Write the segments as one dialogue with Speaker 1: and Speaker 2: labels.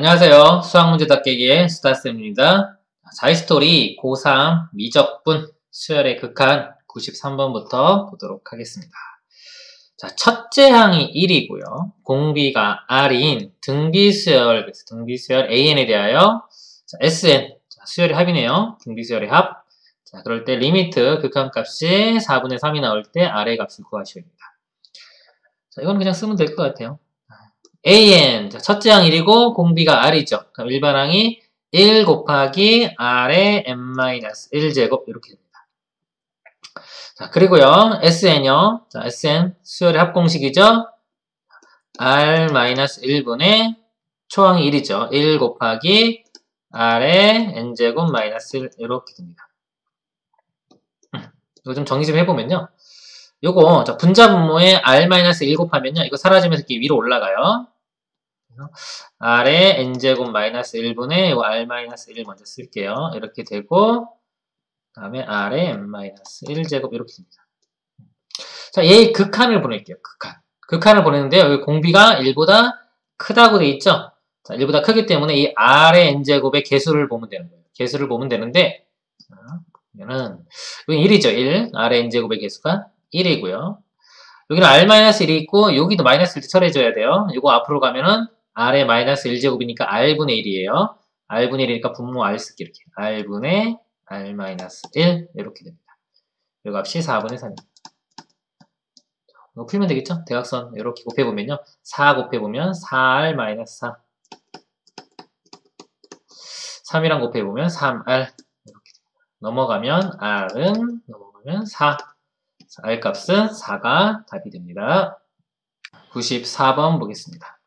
Speaker 1: 안녕하세요. 수학문제 답깨기의 수다쌤입니다. 자이스토리 고3 미적분 수열의 극한 93번부터 보도록 하겠습니다. 자, 첫째 항이 1이고요. 공비가 R인 등비수열, 등비수열 AN에 대하여 자, SN, 자, 수열의 합이네요. 등비수열의 합. 자, 그럴 때 리미트 극한값이 4분의 3이 나올 때 R의 값을 구하시옵니다. 자, 이건 그냥 쓰면 될 것 같아요. AN, 자, 첫째 항 1이고 공비가 R이죠. 그럼 일반항이 1 곱하기 R의 n-1제곱 이렇게 됩니다. 자, 그리고요, SN요. 자, SN 수열의 합공식이죠. R-1분의 초항이 1이죠. 1 곱하기 R의 n제곱 마이너스 1 이렇게 됩니다. 이거 좀 정리 좀 해보면요. 요거 자, 분자 분모에 R-1 곱하면요. 이거 사라지면서 이렇게 위로 올라가요. R의 n제곱 마이너스 1분의 이거 R-1 먼저 쓸게요. 이렇게 되고 그 다음에 R의 n-1제곱 이렇게 됩니다. 자, 얘의 극한을 보낼게요. 극한을 보내는데요. 여기 공비가 1보다 크다고 돼 있죠? 자, 1보다 크기 때문에 이 R의 n제곱의 개수를 보면 되는 거예요. 개수를 보면 되는데 자, 보면은 여기 1이죠. 1. R의 n제곱의 개수가 1이고요. 여기는 R-1이 있고 여기도 마이너스 1때 처리해줘야 돼요. 이거 앞으로 가면은 R의 마이너스 1제곱이니까 R분의 1이에요. R분의 1이니까 분모 R 쓰기 이렇게. R분의 R-1 이렇게 됩니다. 이 값이 4분의 3입니다. 이거 풀면 되겠죠? 대각선 이렇게 곱해보면요. 4 곱해보면 4R-4 3이랑 곱해보면 3R 이렇게 됩니다. 넘어가면 R은 넘어가면 4 R 값은 4가 답이 됩니다. 94번 보겠습니다.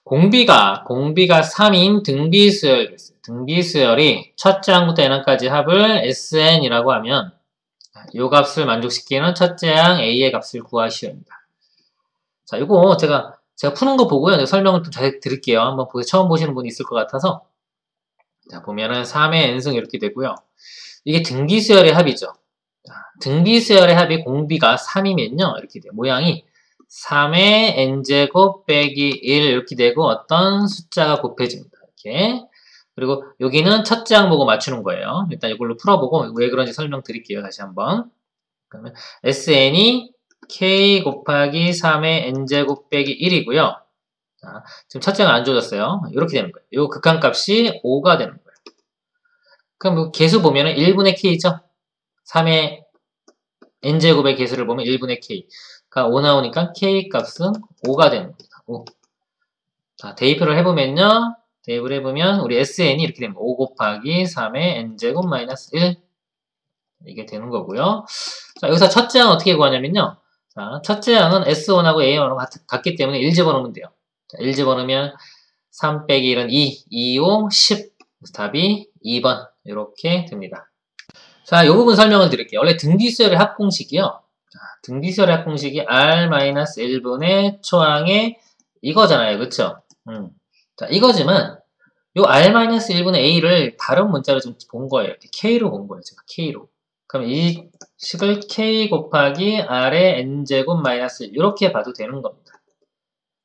Speaker 1: 공비가 3인 등비수열, 등비수열이 첫째 항부터 n항까지 합을 SN이라고 하면 이 값을 만족시키는 첫째 항 A의 값을 구하시옵니다. 자, 이거 제가 푸는 거 보고요. 설명을 좀 잘 드릴게요. 한번 처음 보시는 분이 있을 것 같아서. 자, 보면은 3의 n승 이렇게 되고요. 이게 등비수열의 합이죠. 자, 등비수열의 합이 공비가 3이면요. 이렇게 돼요. 모양이 3의 n제곱 빼기 1 이렇게 되고 어떤 숫자가 곱해집니다. 이렇게. 그리고 여기는 첫째 항 보고 맞추는 거예요. 일단 이걸로 풀어보고 왜 그런지 설명드릴게요. 다시 한번. 그러면 SN이 K 곱하기 3의 n제곱 빼기 1이고요. 자, 지금 첫째 항 안 주어졌어요. 이렇게 되는 거예요. 이 극한값이 5가 되는 거예요. 그럼 개수 보면은 1분의 K죠? 3의 n제곱의 개수를 보면 1분의 K. 가 5 나오니까 K 값은 5가 되는 겁니다. 5. 자, 대입을 해보면요. 대입을 해보면 우리 SN이 이렇게 됩니다. 5 곱하기 3의 n제곱 마이너스 1. 이게 되는 거고요. 자, 여기서 첫째 항 어떻게 구하냐면요. 자, 첫째 항은 S1하고 A1하고 같기 때문에 1 집어넣으면 돼요. 자, 1 집어넣으면 3 빼기 1은 2, 2, 5, 10. 그래서 답이 2번. 이렇게 됩니다. 자, 이 부분 설명을 드릴게요. 원래 등비수열의 합공식이요. 자, 등비수열의 합공식이 R-1분의 초항의 이거잖아요. 그쵸? 자, 이거지만 요 R-1분의 A를 다른 문자로 좀 본 거예요. K로 본 거예요. 제가 K로. 그럼 이 식을 K 곱하기 R의 n제곱 마이너스 1 이렇게 봐도 되는 겁니다.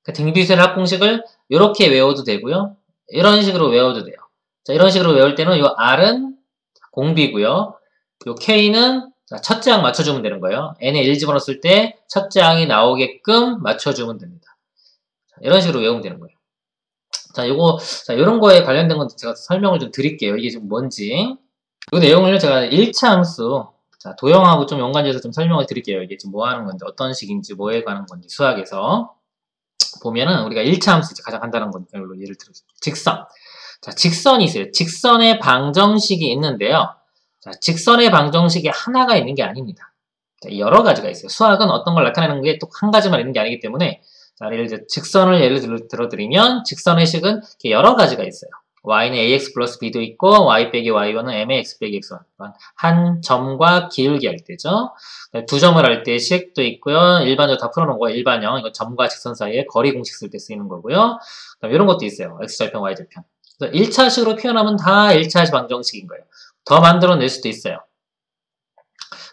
Speaker 1: 그러니까 등비수열의 합공식을 이렇게 외워도 되고요. 이런 식으로 외워도 돼요. 자, 이런 식으로 외울 때는 요 R은 공비고요. 요 K는 첫째 항 맞춰주면 되는 거예요. n에 1 집어넣었을 때 첫째 항이 나오게끔 맞춰주면 됩니다. 자, 이런 식으로 외우면 되는 거예요. 자, 요런 거에 관련된 건 제가 설명을 좀 드릴게요. 이게 지금 뭔지. 이 내용을 제가 1차 함수, 자, 도형하고 좀 연관지어서 좀 설명을 드릴게요. 이게 지금 뭐 하는 건지, 어떤 식인지, 뭐에 관한 건지, 수학에서. 보면은 우리가 1차 함수, 가장 간단한 거니까 이걸로 예를 들어서. 직선. 자, 직선이 있어요. 직선의 방정식이 있는데요. 자, 직선의 방정식이 하나가 있는 게 아닙니다. 자, 여러 가지가 있어요. 수학은 어떤 걸 나타내는 게 또 한 가지만 있는 게 아니기 때문에 자, 예를 들어 직선을 예를 들어드리면 직선의 식은 이렇게 여러 가지가 있어요. y는 ax 플러스 b도 있고 y 빼기 y1은 mx 빼기 x1. 한 점과 기울기 할 때죠. 두 점을 할 때 식도 있고요. 일반적으로 다 풀어놓은 거예요. 일반형. 이거 점과 직선 사이에 거리 공식 쓸 때 쓰이는 거고요. 그다음에 이런 것도 있어요. x절편, y절편. 1차식으로 표현하면 다 1차 방정식인 거예요. 더 만들어낼 수도 있어요.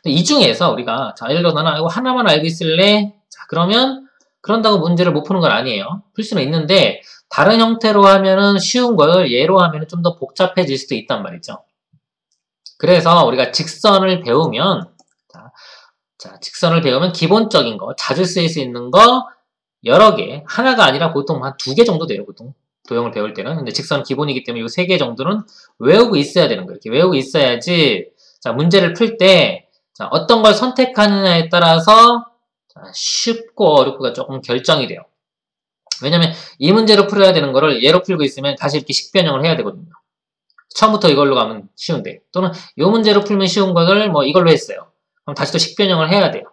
Speaker 1: 이 중에서 우리가 자, 예를 들어 나는 이거 하나만 알고 있을래? 자, 그러면 그런다고 문제를 못 푸는 건 아니에요. 풀 수는 있는데 다른 형태로 하면은 쉬운 걸 얘로 하면은 좀 더 복잡해질 수도 있단 말이죠. 그래서 우리가 직선을 배우면, 직선을 배우면 기본적인 거, 자주 쓰일 수 있는 거 여러 개, 하나가 아니라 보통 한 2개 정도 돼요, 보통. 도형을 배울 때는. 근데 직선 기본이기 때문에 이 3개 정도는 외우고 있어야 되는 거예요. 이렇게 외우고 있어야지, 문제를 풀 때, 어떤 걸 선택하느냐에 따라서, 쉽고 어렵고가 조금 결정이 돼요. 왜냐면 이 문제로 풀어야 되는 거를 얘로 풀고 있으면 다시 이렇게 식변형을 해야 되거든요. 처음부터 이걸로 가면 쉬운데, 또는 이 문제로 풀면 쉬운 것을 뭐 이걸로 했어요. 그럼 다시 또 식변형을 해야 돼요.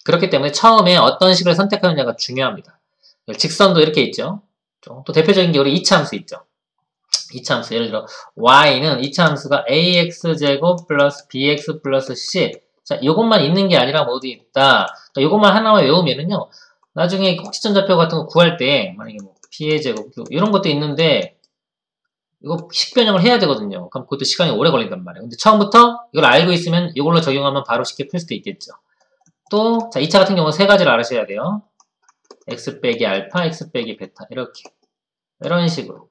Speaker 1: 그렇기 때문에 처음에 어떤 식을 선택하느냐가 중요합니다. 직선도 이렇게 있죠. 또 대표적인 게 우리 이차함수 있죠. 이차함수, 예를 들어 y는 이차함수가 ax제곱 플러스 bx 플러스 c. 자, 요것만 있는 게 아니라 모두 있다. 그러니까 요것만 하나만 외우면은요, 나중에 꼭지점좌표 같은 거 구할 때 만약에 뭐 p의 제곱 이런 것도 있는데 이거 식변형을 해야 되거든요. 그럼 그것도 시간이 오래 걸린단 말이에요. 근데 처음부터 이걸 알고 있으면 이걸로 적용하면 바로 쉽게 풀 수도 있겠죠. 또, 2차 같은 경우는 3가지를 알으셔야 돼요. x 빼기 알파, x 빼기 베타. 이렇게. 이런 식으로.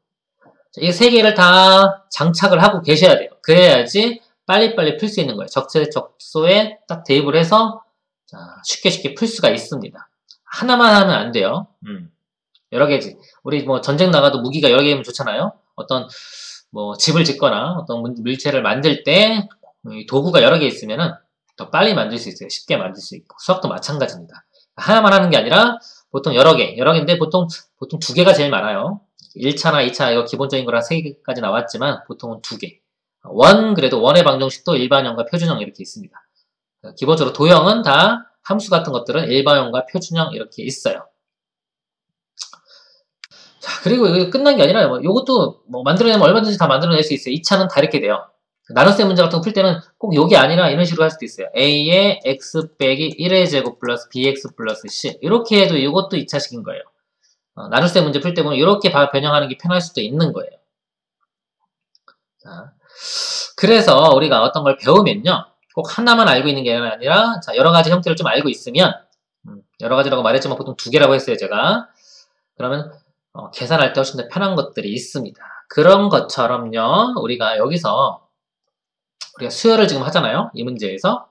Speaker 1: 이 3개를 다 장착을 하고 계셔야 돼요. 그래야지 빨리빨리 풀 수 있는 거예요. 적소에 딱 대입을 해서 쉽게 풀 수가 있습니다. 하나만 하면 안 돼요. 여러 개지. 우리 뭐 전쟁 나가도 무기가 여러 개면 좋잖아요. 어떤 뭐 집을 짓거나 어떤 물체를 만들 때 도구가 여러 개 있으면은 더 빨리 만들 수 있어요. 쉽게 만들 수 있고. 수학도 마찬가지입니다. 하나만 하는 게 아니라 보통 여러 개인데 보통 2개가 제일 많아요. 1차나 2차 이거 기본적인 거라 3개까지 나왔지만 보통은 2개. 그래도 원의 방정식도 일반형과 표준형 이렇게 있습니다. 기본적으로 도형은 다 함수 같은 것들은 일반형과 표준형 이렇게 있어요. 자, 그리고 이거 끝난 게 아니라 요것도 뭐 만들어내면 얼마든지 다 만들어낼 수 있어요. 2차는 다 이렇게 돼요. 나눗셈 문제 같은 거 풀 때는 꼭 요게 아니라 이런 식으로 할 수도 있어요. a의 x 빼기 1의 제곱 플러스 bx 플러스 c. 이렇게 해도 이것도 2차식인 거예요. 나눗셈 문제 풀 때 보면 이렇게 변형하는 게 편할 수도 있는 거예요. 자, 그래서 우리가 어떤 걸 배우면요, 꼭 하나만 알고 있는 게 아니라 여러 가지 형태를 좀 알고 있으면, 여러 가지라고 말했지만 보통 2개라고 했어요, 제가. 그러면 계산할 때 훨씬 더 편한 것들이 있습니다. 그런 것처럼요, 우리가 여기서 우리가 수열을 지금 하잖아요. 이 문제에서.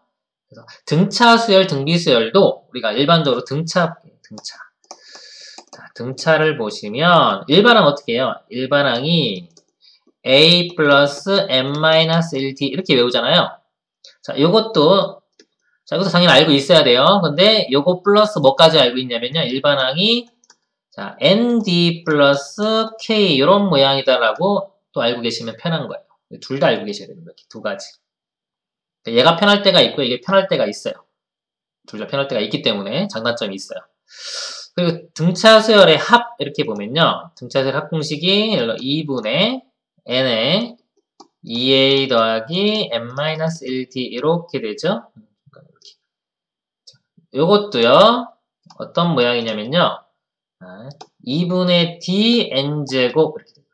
Speaker 1: 그래서 등차 수열, 등비 수열도 우리가 일반적으로 등차를 보시면 일반항 어떻게 해요? 일반항이 a 플러스 n-1t 이렇게 외우잖아요. 자, 요것도 당연히 알고 있어야 돼요. 근데 요거 플러스 뭐까지 알고 있냐면요. 일반항이 nd 플러스 k 이런 모양이다라고 또 알고 계시면 편한 거예요. 둘 다 알고 계셔야 되는 거예요. 2가지. 얘가 편할 때가 있고 이게 편할 때가 있어요. 둘 다 편할 때가 있기 때문에 장단점이 있어요. 그리고 등차 수열의 합 이렇게 보면요. 등차 수열 합 공식이 2분의 n에 2a 더하기 n-1t 이렇게 되죠. 요것도요. 어떤 모양이냐면요. 2분의 d n제곱 이렇게 됩니다.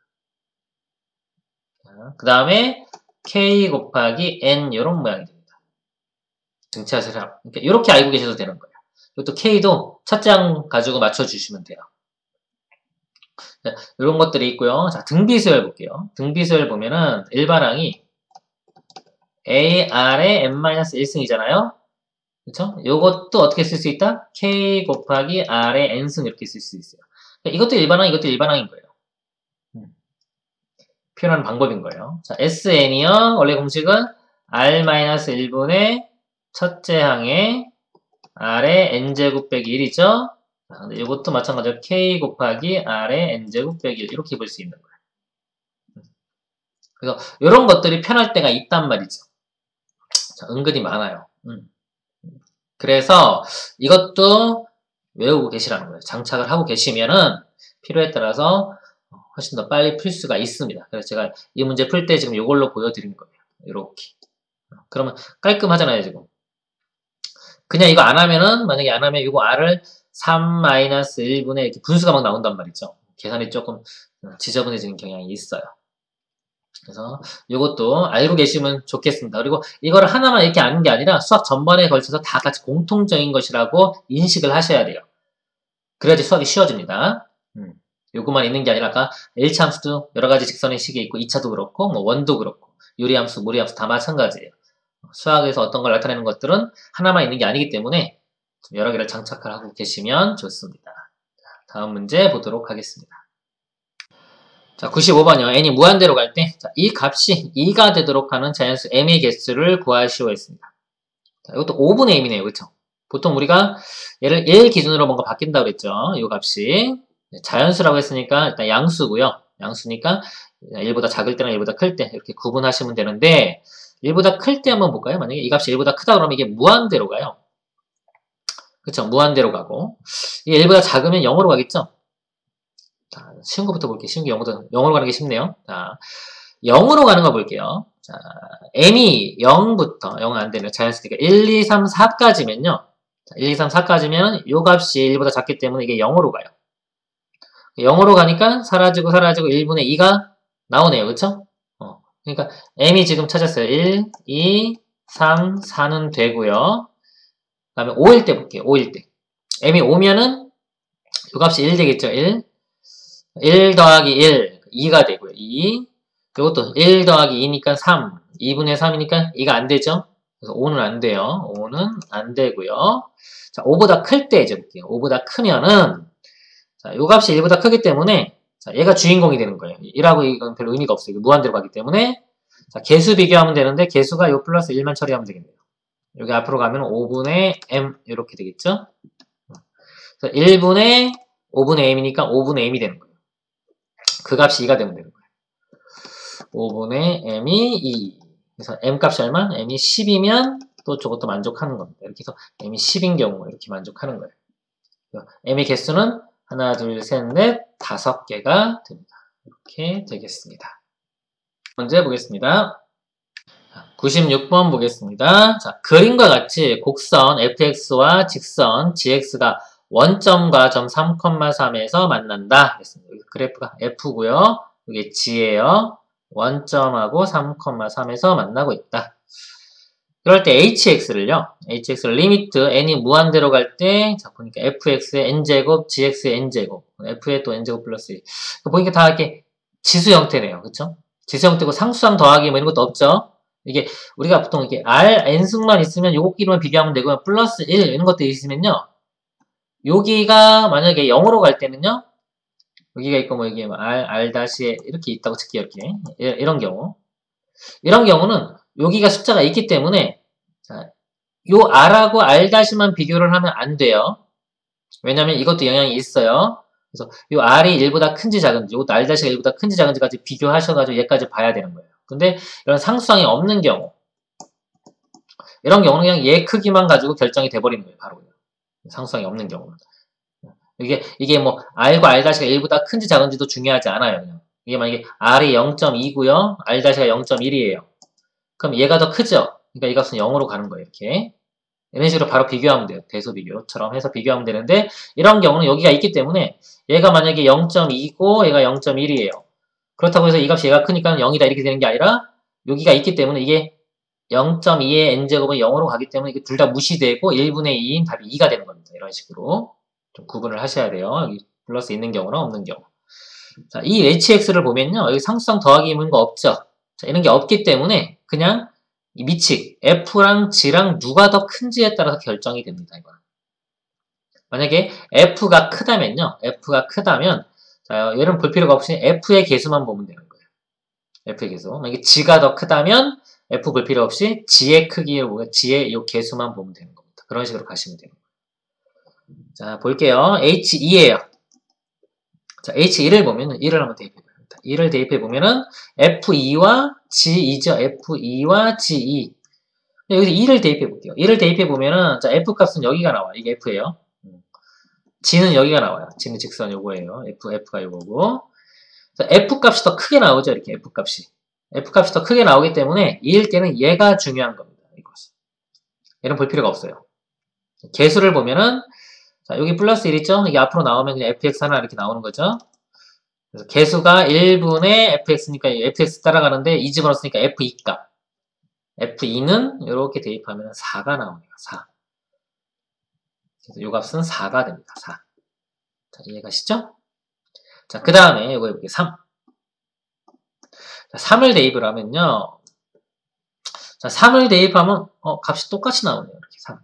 Speaker 1: 그 다음에 k 곱하기 n 이런 모양이 됩니다. 등차 수열 합. 그러니까 이렇게 알고 계셔도 되는 거예요. 이것도 k도 첫째 항 가지고 맞춰주시면 돼요. 이런 것들이 있고요. 자, 등비수열 볼게요. 등비수열 보면은 일반항이 AR의 n-1승이잖아요. 그쵸? 요것도 어떻게 쓸 수 있다? K 곱하기 R의 n승 이렇게 쓸 수 있어요. 이것도 일반항, 이것도 일반항인 거예요. 표현하는 방법인 거예요. 자, SN이요. 원래 공식은 R-1분의 첫째 항에 R의 n제곱 빼기 1이죠. 근데 이것도 마찬가지로 K 곱하기 R의 n제곱 빼기 1 이렇게 볼 수 있는 거예요. 그래서 이런 것들이 편할 때가 있단 말이죠. 자, 은근히 많아요. 그래서 이것도 외우고 계시라는 거예요. 장착을 하고 계시면은 필요에 따라서 훨씬 더 빨리 풀 수가 있습니다. 그래서 제가 이 문제 풀 때 지금 이걸로 보여드린 거예요. 이렇게. 그러면 깔끔하잖아요, 지금. 그냥 이거 안 하면은, 만약에 안 하면 이거 R을 3-1분의 이렇게 분수가 막 나온단 말이죠. 계산이 조금 지저분해지는 경향이 있어요. 그래서 이것도 알고 계시면 좋겠습니다. 그리고 이거를 하나만 이렇게 아는 게 아니라 수학 전반에 걸쳐서 다 같이 공통적인 것이라고 인식을 하셔야 돼요. 그래야지 수학이 쉬워집니다. 요것만 있는 게 아니라 아까 1차 함수도 여러 가지 직선의 식이 있고 2차도 그렇고 뭐 원도 그렇고 유리함수, 무리함수 다 마찬가지예요. 수학에서 어떤 걸 나타내는 것들은 하나만 있는 게 아니기 때문에 여러 개를 장착을 하고 계시면 좋습니다. 다음 문제 보도록 하겠습니다. 자, 95번이요. n이 무한대로 갈 때, 자, 이 값이 2가 되도록 하는 자연수 m의 개수를 구하시오 했습니다. 자, 이것도 5분의 m이네요. 그쵸? 보통 우리가 얘를 1 기준으로 뭔가 바뀐다고 그랬죠. 이 값이. 자연수라고 했으니까 일단 양수고요. 양수니까 1보다 작을 때랑 1보다 클 때 이렇게 구분하시면 되는데 1보다 클 때 한번 볼까요? 만약에 이 값이 1보다 크다 그러면 이게 무한대로 가요. 그쵸? 무한대로 가고 이게 1보다 작으면 0으로 가겠죠? 자, 쉬운 것부터 볼게요. 쉬운 게 0으로 가는 게 쉽네요. 자, 0으로 가는 거 볼게요. 자, m이 0부터 0은 안 되네요. 자연수니까 1, 2, 3, 4까지면요. 자, 1, 2, 3, 4까지면 요 값이 1보다 작기 때문에 이게 0으로 가요. 0으로 가니까 사라지고 1분의 2가 나오네요. 그쵸? 그러니까 m이 지금 찾았어요. 1, 2, 3, 4는 되고요. 그 다음에 5일 때 볼게요. 5일 때. m이 5면은 요 값이 1 되겠죠. 1 더하기 1, 2가 되고요. 2. 이것도 1 더하기 2니까 3. 2분의 3이니까 2가 안 되죠? 그래서 5는 안 돼요. 5는 안 되고요. 자, 5보다 클 때 이제 볼게요. 5보다 크면은, 자, 요 값이 1보다 크기 때문에, 자, 얘가 주인공이 되는 거예요. 1하고 이건 별로 의미가 없어요. 무한대로 가기 때문에, 자, 개수 비교하면 되는데, 개수가 요 플러스 1만 처리하면 되겠네요. 여기 앞으로 가면 5분의 m, 이렇게 되겠죠? 그래서 1분의 5분의 m이니까 5분의 m이 되는 거예요. 그 값이 2가 되면 되는 거예요. 5분의 m이 2. 그래서 m 값이 얼마? m이 10이면 또 저것도 만족하는 겁니다. 이렇게 해서 m이 10인 경우 이렇게 만족하는 거예요. m의 개수는 하나, 둘, 셋, 넷, 5개가 됩니다. 이렇게 되겠습니다. 문제 보겠습니다. 96번 보겠습니다. 자, 그림과 같이 곡선 fx와 직선 gx가 원점과 점 3,3에서 만난다. 그래프가 f고요. 이게 g예요. 원점하고 3,3에서 만나고 있다. 그럴 때 hx를 리미트 n이 무한대로 갈 때, 자, 보니까 fx의 n제곱, gx의 n제곱, f의 또 n제곱 플러스 1. 보니까 다 이렇게 지수 형태네요. 그쵸? 지수 형태고 상수함 더하기 뭐 이런 것도 없죠? 이게, 우리가 보통 이렇게 r, n승만 있으면 요것끼리만 비교하면 되고요. 플러스 1, 이런 것들이 있으면요. 여기가 만약에 0으로 갈 때는요. 여기가 있고 뭐 여기 r 다시에 이렇게 있다고 칠게요. 이렇게. 이런 경우. 이런 경우는 여기가 숫자가 있기 때문에 자, 요 r하고 r-만 비교를 하면 안 돼요. 왜냐면 이것도 영향이 있어요. 그래서 요 r이 1보다 큰지 작은지, 요 r-가 1보다 큰지 작은지까지 비교하셔가지고 얘까지 봐야 되는 거예요. 근데 이런 상수항이 없는 경우, 이런 경우는 그냥 얘 크기만 가지고 결정이 돼버리는 거예요. 바로 그냥. 상수항이 없는 경우는. 이게 뭐 r과 r-가 1보다 큰지 작은지도 중요하지 않아요. 그냥. 이게 만약에 r이 0.2고요, r-가 0.1이에요. 그럼 얘가 더 크죠? 그러니까 이 값은 0으로 가는 거예요. 이렇게. 이런 식으로 바로 비교하면 돼요. 대소 비교처럼 해서 비교하면 되는데 이런 경우는 여기가 있기 때문에 얘가 만약에 0.2고 얘가 0.1이에요. 그렇다고 해서 이 값이 얘가 크니까 0이다 이렇게 되는 게 아니라 여기가 있기 때문에 이게 0.2의 n제곱은 0으로 가기 때문에 이게 둘 다 무시되고 1분의 2인 답이 2가 되는 겁니다. 이런 식으로 좀 구분을 하셔야 돼요. 여기 플러스 있는 경우랑 없는 경우. 자, 이 hx를 보면요. 여기 상수항 더하기 있는 거 없죠? 자, 이런 게 없기 때문에 그냥 이 미칙 f랑 g랑 누가 더 큰지에 따라서 결정이 됩니다. 이거는. 만약에 f가 크다면요. f가 크다면 자, 얘는 볼 필요가 없이 f의 개수만 보면 되는 거예요. f의 개수. 만약에 g가 더 크다면 f 볼 필요 없이 g의 크기를 보고 g의 이 개수만 보면 되는 겁니다. 그런 식으로 가시면 돼요. 자, 볼게요. h2예요. 자, h1을 보면은 1을 한번 대입해 봅니다. 1을 대입해 보면은 f2와 g2죠. f2와 g2. 여기서 2를 대입해 볼게요. 2를 대입해 보면은 자, f 값은 여기가 나와요. 이게 f예요. g는 여기가 나와요. g는 직선 요거예요. f가 요거고. 자, f 값이 더 크게 나오죠. 이렇게 f 값이. f 값이 더 크게 나오기 때문에 2일 때는 얘가 중요한 겁니다. 이것이. 얘는 볼 필요가 없어요. 개수를 보면은 자, 여기 플러스 1 있죠? 이게 앞으로 나오면 그냥 fx 하나 이렇게 나오는 거죠. 그래서 개수가 1분의 fx니까 fx 따라가는데 2 집어넣었으니까 f2 값. f2는 이렇게 대입하면 4가 나오네요. 4. 그래서 이 값은 4가 됩니다. 4. 자, 이해가시죠? 자, 그 다음에 이거 해볼게요. 3. 자, 3을 대입을 하면요. 자, 3을 대입하면, 값이 똑같이 나오네요. 이렇게 3.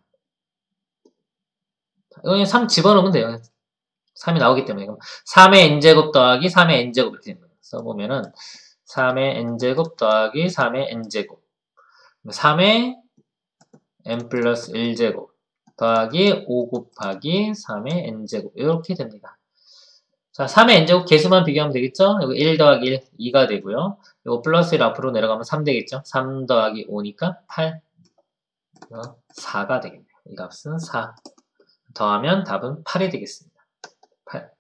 Speaker 1: 자, 이거 3 집어넣으면 돼요. 3이 나오기 때문에. 그럼 3의 n제곱 더하기 3의 n제곱 이렇게 됩니다. 써보면은, 3의 n제곱 더하기 3의 n제곱. 3의 n 플러스 1제곱 더하기 5 곱하기 3의 n제곱. 이렇게 됩니다. 자, 3의 n제곱 개수만 비교하면 되겠죠? 여기 1 더하기 1, 2가 되고요. 이거 플러스 1 앞으로 내려가면 3 되겠죠? 3 더하기 5니까 8. 4가 되겠네요. 이 값은 4. 더하면 답은 8이 되겠습니다. 8.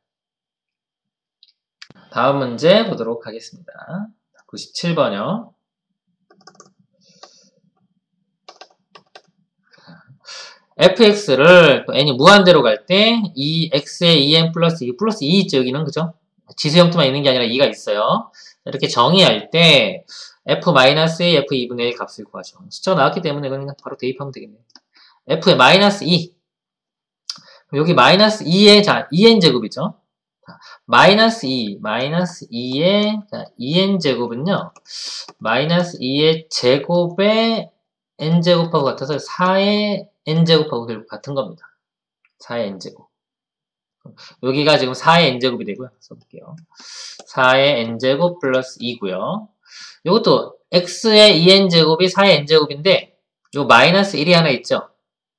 Speaker 1: 다음 문제 보도록 하겠습니다. 97번이요. fx를 n이 무한대로 갈 때 2x에 2n 플러스 2 플러스 2 있죠, 여기는. 그죠? 지수 형태만 있는 게 아니라 2가 있어요. 이렇게 정의할 때 f-a f2분의 1 값을 구하죠. 숫자가 나왔기 때문에 이건 그냥 바로 대입하면 되겠네요. f의 마이너스 2. 여기 마이너스 2의, 자, 2n제곱이죠. 마이너스 2, 마이너스 2의, 자, 2n제곱은요, 마이너스 2의 제곱에 n제곱하고 같아서 4의 n제곱하고 결국 같은 겁니다. 4의 n제곱. 여기가 지금 4의 n제곱이 되고요. 써볼게요. 4의 n제곱 플러스 2고요. 이것도 x의 2n제곱이 4의 n제곱인데 요 마이너스 1이 하나 있죠.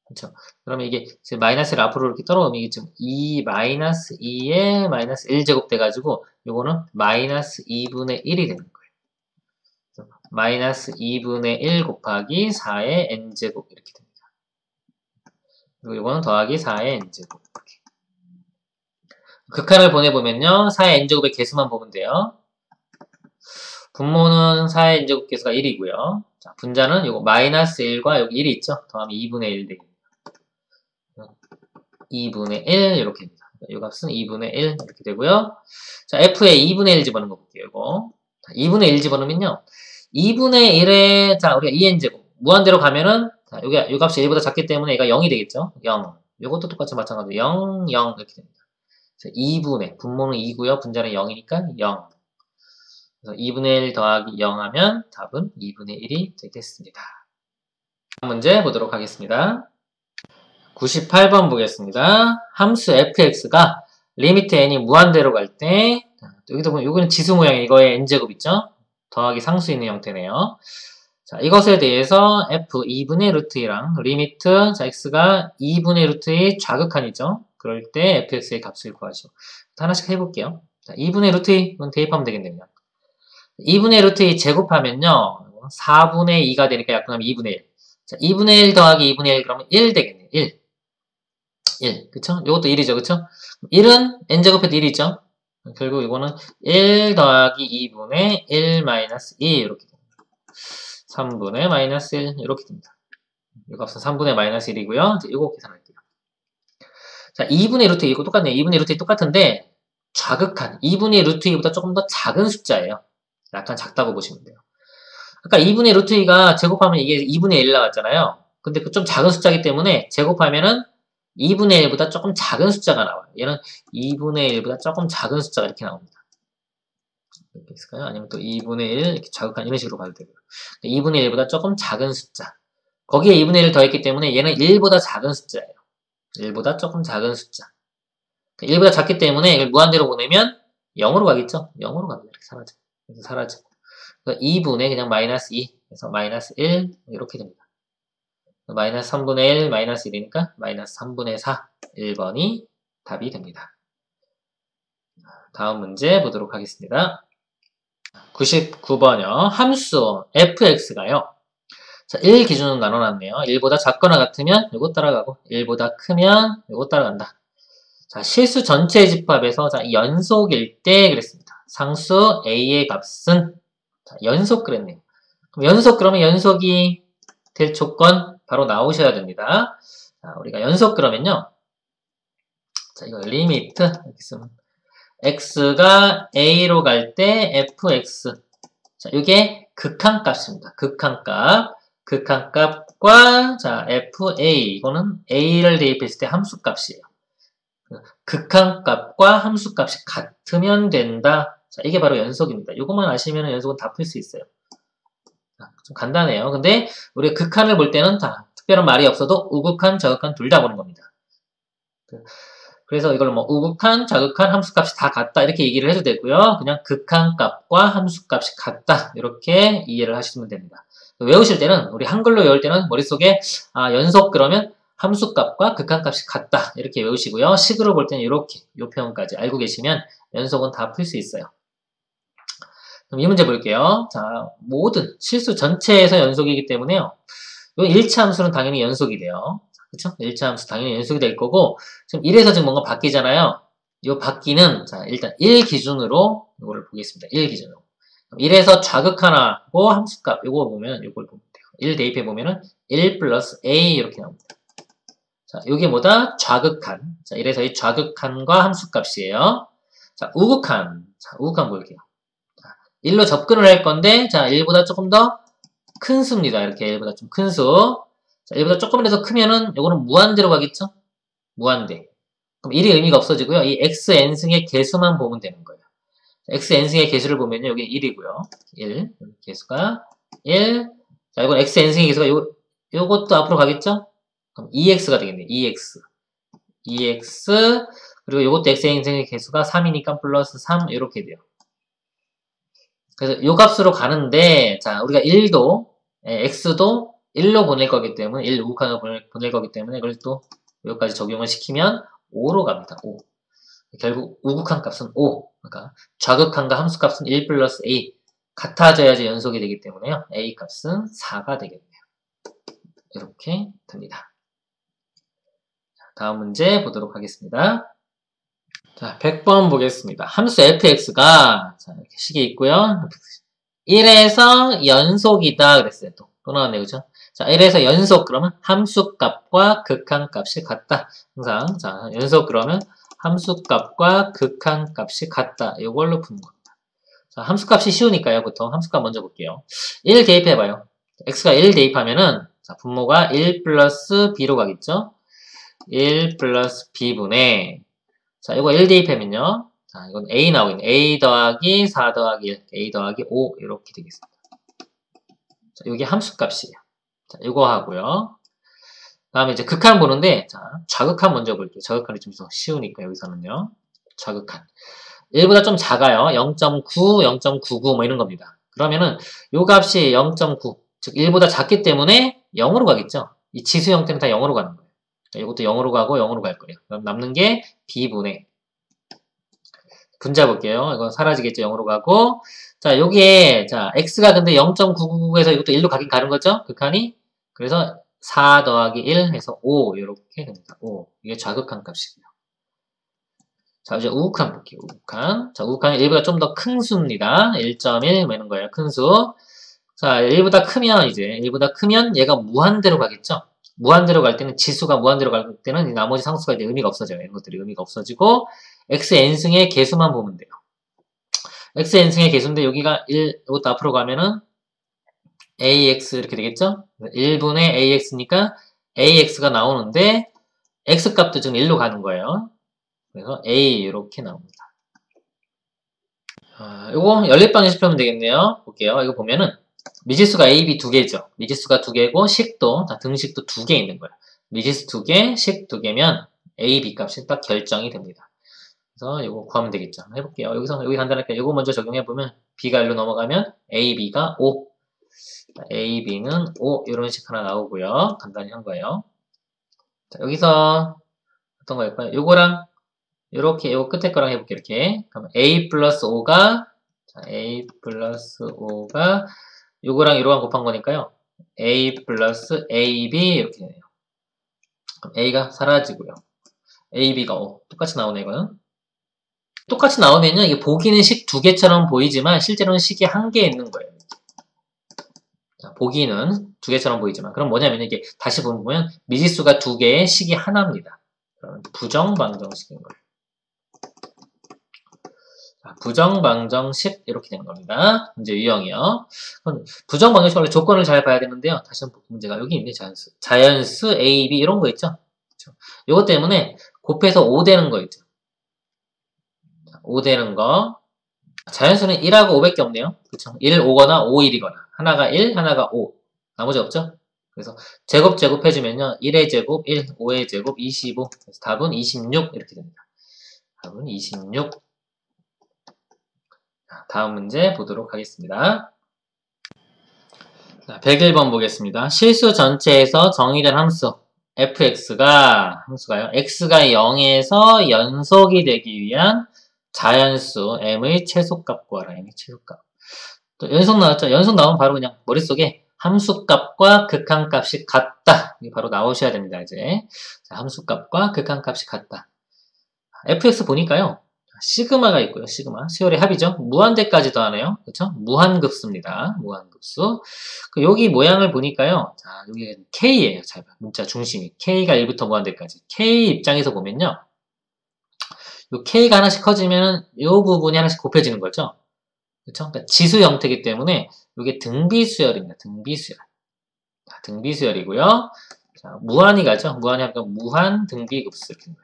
Speaker 1: 그렇죠? 그러면 이게 지금 마이너스를 앞으로 이렇게 떨어오면 이게 지금 2 마이너스 2의 마이너스 1제곱 돼가지고 요거는 마이너스 2분의 1이 되는 거예요. 마이너스 2분의 1 곱하기 4의 n제곱 이렇게 됩니다. 그리고 이거는 더하기 4의 n제곱. 이렇게. 극한을 보내보면요. 4의 n제곱의 개수만 보면 돼요. 분모는 4의 n제곱 개수가 1이고요. 자, 분자는 요거 마이너스 1과 여기 1이 있죠. 더하면 2분의 1 되겠네요. 2분의 1 이렇게 됩니다. 이 값은 2분의 1 이렇게 되고요. 자, f에 2분의 1 집어넣는 거 볼게요. 이거. 자, 2분의 1 집어넣으면요. 2분의 1에 자, 우리가 2n제곱 무한대로 가면은 자, 이 값이 1보다 작기 때문에 얘가 0이 되겠죠. 0. 이것도 똑같이 마찬가지로 0, 0 이렇게 됩니다. 2분의 분모는 2고요. 분자는 0이니까 0. 그래서 2분의 1 더하기 0 하면 답은 2분의 1이 되겠습니다. 다음 문제 보도록 하겠습니다. 98번 보겠습니다. 함수 fx가 리미트 n이 무한대로 갈 때, 여기도 보면 이거는 지수 모양이 이거의 n제곱 있죠? 더하기 상수 있는 형태네요. 자, 이것에 대해서 f 2분의 루트 2랑 리미트, 자, x가 2분의 루트 2 좌극한이죠? 그럴 때 fx의 값을 구하죠. 하나씩 해볼게요. 자, 2분의 루트 2, 이건 대입하면 되겠네요. 2분의 루트 2 제곱하면요. 4분의 2가 되니까 약분하면 2분의 1. 자, 2분의 1 더하기 2분의 1 그러면 1 되겠네요. 1. 1. 그쵸? 요것도 1이죠. 그쵸? 1은 n제곱해도 1이죠? 결국 이거는 1 더하기 2분의 1 마이너스 2 이렇게 됩니다. 3분의 마이너스 1 이렇게 됩니다. 이 값은 3분의 마이너스 1이고요. 이제 이거 계산할게요. 자, 2분의 루트 2 이거 똑같네요. 2분의 루트 2 똑같은데 좌극한 2분의 루트 2보다 조금 더 작은 숫자예요. 약간 작다고 보시면 돼요. 그러니까 2분의 루트 2가 제곱하면 이게 2분의 1 나왔잖아요. 근데 그 좀 작은 숫자이기 때문에 제곱하면은 2분의 1보다 조금 작은 숫자가 나와요. 얘는 2분의 1보다 조금 작은 숫자가 이렇게 나옵니다. 이렇게 있을까요? 아니면 또 2분의 1 이렇게 좌극한 이런 식으로 봐도 되고요. 2분의 1보다 조금 작은 숫자. 거기에 2분의 1을 더했기 때문에 얘는 1보다 작은 숫자예요. 1보다 조금 작은 숫자. 1보다 작기 때문에 이걸 무한대로 보내면 0으로 가겠죠? 0으로 갑니다. 이렇게 사라져. 그래서 사라져. 그래서 2분의 그냥 마이너스 2. 그래서 마이너스 1 이렇게 됩니다. 마이너스 3분의 1 마이너스 1이니까 마이너스 3분의 4. 1번이 답이 됩니다. 다음 문제 보도록 하겠습니다. 99번이요. 함수 fx가요. 자, 1 기준으로 나눠놨네요. 1보다 작거나 같으면 이거 따라가고 1보다 크면 이거 따라간다. 자, 실수 전체 집합에서 자, 연속일 때 그랬습니다. 상수 a의 값은 자, 연속 그랬네요. 그럼 연속 그러면 연속이 될 조건 바로 나오셔야 됩니다. 자, 우리가 연속 그러면요. 자, 이거 리미트 이렇게 쓰면 x가 a로 갈 때 fx. 자, 이게 극한값입니다. 극한값. 극한값과 자, fa 이거는 a를 대입했을 때 함수값이에요. 극한값과 함수값이 같으면 된다. 자, 이게 바로 연속입니다. 이것만 아시면 연속은 다 풀 수 있어요. 좀 간단해요. 근데 우리가 극한을 볼 때는 다 특별한 말이 없어도 우극한, 저극한 둘 다 보는 겁니다. 그래서 이걸 뭐 우극한, 자극한, 함수값이 다 같다 이렇게 얘기를 해도 되고요. 그냥 극한값과 함수값이 같다 이렇게 이해를 하시면 됩니다. 외우실 때는 우리 한글로 외울 때는 머릿속에 연속 그러면 함수값과 극한값이 같다 이렇게 외우시고요. 식으로 볼 때는 이렇게 이 표현까지 알고 계시면 연속은 다 풀 수 있어요. 그럼 이 문제 볼게요. 자, 모든 실수 전체에서 연속이기 때문에요. 이 일차 함수는 당연히 연속이 돼요. 그쵸? 일차 함수 당연히 연속이 될 거고, 지금 1에서 지금 뭔가 바뀌잖아요. 이 바뀌는, 자, 일단 1 기준으로 이거를 보겠습니다. 1 기준으로. 1에서 좌극하나고 함수값, 요거 보면, 요걸 보면 돼요. 1 대입해 보면은 1 플러스 A 이렇게 나옵니다. 자, 요게 뭐다? 좌극한. 자, 1에서 이 좌극한과 함수값이에요. 자, 우극한. 자, 우극한 볼게요. 1로 접근을 할 건데, 자, 1보다 조금 더 큰 수입니다. 이렇게 1보다 좀 큰 수. 자, 1보다 조금이라도 크면은, 요거는 무한대로 가겠죠? 무한대. 그럼 1이 의미가 없어지고요. 이 xn승의 개수만 보면 되는 거예요. xn승의 개수를 보면요. 여기 1이고요. 1. 개수가 1. 자, 이건 xn승의 개수가 요것도 앞으로 가겠죠? 그럼 2x가 되겠네요. 2x. 2x. 그리고 요것도 xn승의 개수가 3이니까 플러스 3. 이렇게 돼요. 그래서 요 값으로 가는데, 자, 우리가 1도, x도 1로 보낼 거기 때문에, 1 우극한으로 보낼 거기 때문에, 그걸 또 여기까지 적용을 시키면 5로 갑니다. 5. 결국 우극한 값은 5. 그러니까 좌극한과 함수 값은 1 플러스 a. 같아져야지 연속이 되기 때문에요. a 값은 4가 되겠네요. 이렇게 됩니다. 자, 다음 문제 보도록 하겠습니다. 자, 100번 보겠습니다. 함수 fx가, 자, 이렇게 식이 있고요. 1에서 연속이다 그랬어요. 또 나왔네요. 그죠? 자, 1에서 연속 그러면 함수값과 극한값이 같다. 항상, 자, 연속 그러면 함수값과 극한값이 같다. 이걸로 푸는 겁니다. 자, 함수값이 쉬우니까요. 보통 함수값 먼저 볼게요. 1 대입해봐요. x가 1 대입하면은, 자, 분모가 1 플러스 b로 가겠죠? 1 플러스 b분의, 자, 이거 1 대입하면요. 자, 이건 a 나오겠네. a 더하기 4 더하기 1, a 더하기 5 이렇게 되겠습니다. 자, 이게 함수값이에요. 자, 이거 하고요. 다음에 이제 극한 보는데, 자, 좌극한 먼저 볼게요. 좌극한이 좀 더 쉬우니까 여기서는요. 좌극한. 1보다 좀 작아요. 0.9, 0.99 뭐 이런 겁니다. 그러면은 요 값이 0.9, 즉 1보다 작기 때문에 0으로 가겠죠. 이 지수 형태는 다 0으로 가는 거예요. 이것도 0으로 가고 0으로 갈 거예요. 그럼 남는 게 b분의, 분자 볼게요. 이건 사라지겠죠. 0으로 가고. 자, 요게, 자, x가 근데 0.999에서 이것도 1로 가긴 가는 거죠. 극한이. 그래서 4 더하기 1 해서 5 이렇게 됩니다. 5. 이게 좌극한 값이고요. 자, 이제 우극한 볼게요. 우극한. 자, 우극한이 1보다 좀 더 큰 수입니다. 1.1 뭐 이런 거예요. 큰 수. 자, 1보다 크면 이제 1보다 크면 얘가 무한대로 가겠죠. 무한대로 갈 때는, 지수가 무한대로 갈 때는 이 나머지 상수가 이제 의미가 없어져요. 이런 것들이 의미가 없어지고 xn승의 개수만 보면 돼요. xn승의 개수인데 여기가 1, 이것도 앞으로 가면은 ax 이렇게 되겠죠? 1분의 ax니까 ax가 나오는데 x값도 지금 1로 가는 거예요. 그래서 a 이렇게 나옵니다. 이거 연립방정식 풀면 되겠네요. 볼게요. 이거 보면은 미지수가 a, b 두 개죠. 미지수가 두 개고 식도, 등식도 두 개 있는 거예요. 미지수 두 개, 식 두 개면 a, b 값이 딱 결정이 됩니다. 그래서 이거 구하면 되겠죠. 해볼게요. 여기 간단하게 이거 먼저 적용해보면 b가 1로 넘어가면 a, b가 5. a, b는 5 이런 식 하나 나오고요. 간단히 한 거예요. 자, 여기서 어떤 거일까요? 요거랑 요렇게 요 끝에 거랑 해볼게요. 이렇게. 그럼 a 플러스 5가 a 플러스 5가 요거랑 요거랑 곱한 거니까요. a 플러스 ab 이렇게 되네요. 그럼 a가 사라지고요. ab가 5. 똑같이 나오네 이거는. 똑같이 나오면요. 이게 보기는 식 두 개처럼 보이지만 실제로는 식이 한 개 있는 거예요. 자, 보기는 두 개처럼 보이지만 그럼 뭐냐면 이게 다시 보면 미지수가 두 개의 식이 하나입니다. 그럼 부정방정식인 거예요. 자, 부정방정식 이렇게 되는 겁니다. 문제 유형이요. 부정방정식 원래 조건을 잘 봐야 되는데요. 다시 한번 문제가 여기 있네. 자연수 A, B 이런 거 있죠. 그렇죠? 이것 때문에 곱해서 5 되는 거 있죠. 5 되는 거. 자연수는 1하고 5밖에 없네요. 그쵸? 1, 5거나 5, 1이거나. 하나가 1, 하나가 5. 나머지 없죠? 그래서 제곱 해주면요. 1의 제곱, 1, 5의 제곱, 25. 그래서 답은 26 이렇게 됩니다. 답은 26. 자, 다음 문제 보도록 하겠습니다. 자, 101번 보겠습니다. 실수 전체에서 정의된 함수 fx가요. x가 0에서 연속이 되기 위한 자연수 m의 최소값 구하라. m의 최소값. 또 연속 나왔죠? 연속 나오면 바로 그냥 머릿속에 함수값과 극한값이 같다. 이게 바로 나오셔야 됩니다. 이제 자, 함수값과 극한값이 같다. fx 보니까요. 시그마가 있고요. 시그마. 세월의 합이죠. 무한대까지 더하네요. 그렇죠? 무한급수입니다. 무한급수. 여기 모양을 보니까요. 자, 여기 K예요. 자, 문자 중심이. K가 1부터 무한대까지. K 입장에서 보면요. 요 K가 하나씩 커지면 요 부분이 하나씩 곱해지는 거죠. 그렇죠? 그러니까 지수 형태이기 때문에 이게 등비수열입니다. 등비수열. 자, 등비수열이고요. 자, 무한이 가죠. 무한이 하니까 무한 등비급수 이렇게 됩니다.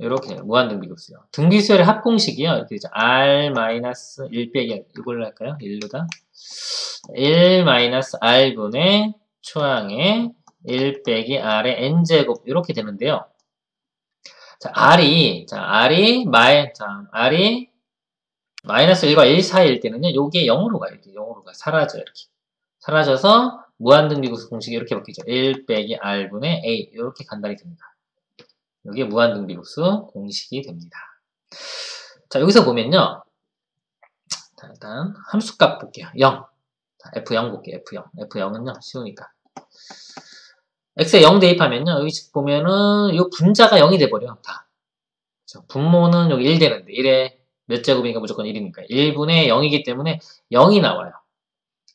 Speaker 1: 이렇게 무한 등비급수요. 등비수열의 합공식이요. 이렇게 되죠. R-1 빼기 이걸로 할까요? 1로다. 1-R분의 초항의 1 빼기 R의 N제곱 이렇게 되는데요. 자, R이 마이너스 1과 1 사이일 때는요. 요게 0으로 가요. 이렇게 0으로 가. 사라져요. 이렇게. 사라져서 무한등비급수 공식이 이렇게 바뀌죠. 1 빼기 R분의 A 이렇게 간단히 됩니다. 여기에 무한등비급수 공식이 됩니다. 자, 여기서 보면요. 자, 일단 함수값 볼게요. 0. 자, F0 볼게요. F0은요. 쉬우니까. x에 0 대입하면요. 여기 보면은 이 분자가 0이 돼버려. 다. 그렇죠? 분모는 여기 1 되는데 1에 몇 제곱이니까 무조건 1이니까 1분의 0이기 때문에 0이 나와요.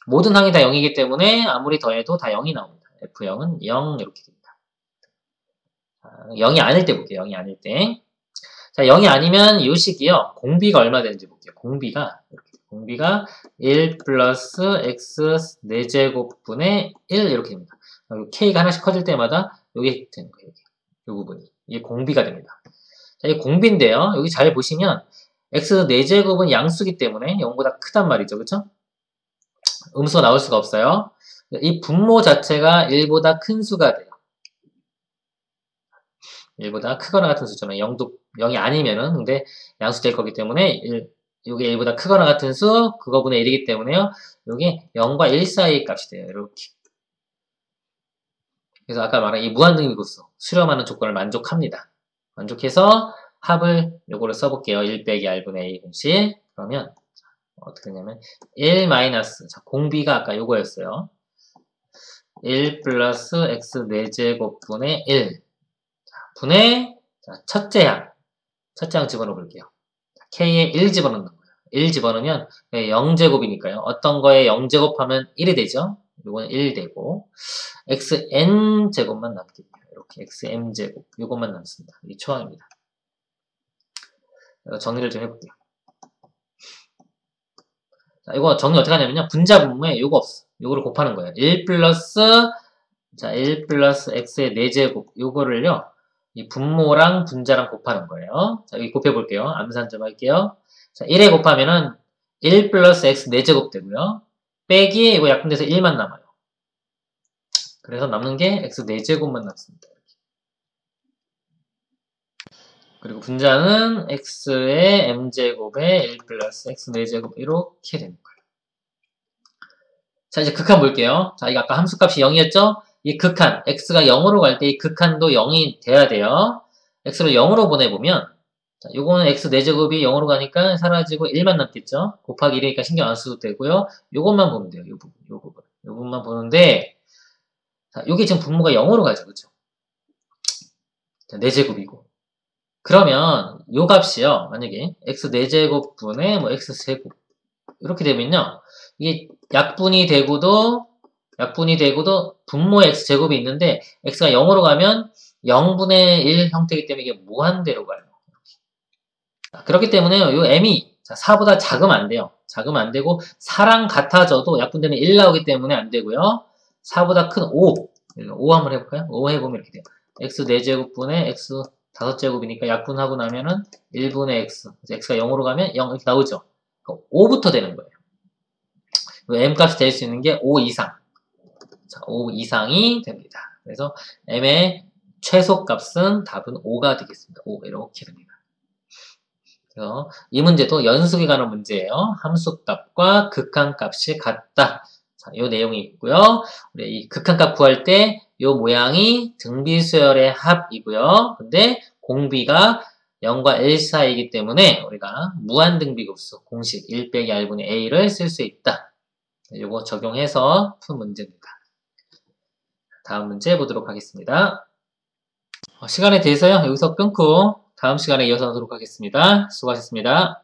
Speaker 1: 모든 항이 다 0이기 때문에 아무리 더해도 다 0이 나옵니다. F0은 0 이렇게 됩니다. 0이 아닐 때 볼게요. 0이 아닐 때. 자, 0이 아니면 이 식이요. 공비가 얼마 되는지 볼게요. 공비가 1 플러스 x 4제곱분의 1 이렇게 됩니다. k가 하나씩 커질 때마다 이게 되는 거예요. 이 부분이. 이게 공비가 됩니다. 자, 이게 공비인데요. 여기 잘 보시면 x 4제곱은 양수기 때문에 0보다 크단 말이죠. 그쵸? 음수가 나올 수가 없어요. 이 분모 자체가 1보다 큰 수가 돼요. 1보다 크거나 같은 수잖아요. 0이 아니면은, 근데 양수 될 거기 때문에, 요게 1보다 크거나 같은 수, 그거분의 1이기 때문에요. 요게 0과 1 사이의 값이 돼요. 이렇게. 그래서 아까 말한 이 무한등비급수, 수렴하는 조건을 만족합니다. 만족해서 합을 요거를 써볼게요. 1 빼기 R분의 A 공식. 그러면, 어떻게 되냐면, 1 마이너스, 자, 공비가 아까 요거였어요. 1 플러스 x 4제곱분의 1. 분의 첫째 항 집어넣어 볼게요. k에 1 집어넣는 거예요. 1 집어넣으면 0제곱이니까요. 어떤 거에 0제곱하면 1이 되죠. 요건 1 되고 xn제곱만 남게 돼요. 이렇게 xm제곱 요것만 남습니다. 이게 초항입니다. 정리를 좀 해볼게요. 자, 이거 정리 어떻게 하냐면요. 분자 분모에 요거 없어. 요거를 곱하는 거예요. 1 플러스 x의 4제곱 요거를요. 이 분모랑 분자랑 곱하는 거예요. 자, 여기 곱해볼게요. 암산 좀 할게요. 자, 1에 곱하면은 1 플러스 x 4제곱 되고요. 빼기 이거 약분돼서 1만 남아요. 그래서 남는 게 x 4제곱만 남습니다. 이렇게. 그리고 분자는 x의 m제곱에 1 플러스 x 4제곱 이렇게 되는 거예요. 자, 이제 극한 볼게요. 자, 이거 아까 함수값이 0이었죠? 이 극한, x가 0으로 갈 때 이 극한도 0이 돼야 돼요. x를 0으로 보내보면, 자, 요거는 x 4제곱이 0으로 가니까 사라지고 1만 남겠죠? 곱하기 1이니까 신경 안 써도 되고요. 요것만 보면 돼요. 요 부분만 보는데, 자, 요게 지금 분모가 0으로 가죠. 그쵸? 자, 4제곱이고. 그러면, 요 값이요. 만약에 x 4제곱분의 뭐 x 세곱. 이렇게 되면요. 이게 약분이 되고도 분모의 x제곱이 있는데 x가 0으로 가면 0분의 1 형태이기 때문에 이게 무한대로 가요. 그렇기 때문에 요 m이 4보다 작으면 안 돼요. 작으면 안 되고 4랑 같아져도 약분되면 1 나오기 때문에 안 되고요. 4보다 큰 5 5 한번 해볼까요? 5 해보면 이렇게 돼요. x 4제곱분의 x 5제곱이니까 약분하고 나면은 1분의 x. 그래서 x가 0으로 가면 0 이렇게 나오죠. 5부터 되는 거예요. m 값이 될 수 있는 게 5 이상. 자, 5 이상이 됩니다. 그래서 m의 최소값은 답은 5가 되겠습니다. 5 이렇게 됩니다. 그래서 이 문제도 연속에 관한 문제예요. 함수값과 극한값이 같다. 자, 요 내용이 있고요. 우리 이 극한값 구할 때 요 모양이 등비수열의 합이고요. 근데 공비가 0과 L 사이이기 때문에 우리가 무한등비급수 공식 1 빼기 R분의 A를 쓸 수 있다. 요거 적용해서 푼 문제입니다. 다음 문제 보도록 하겠습니다. 시간에 대해서요. 여기서 끊고 다음 시간에 이어서 하도록 하겠습니다. 수고하셨습니다.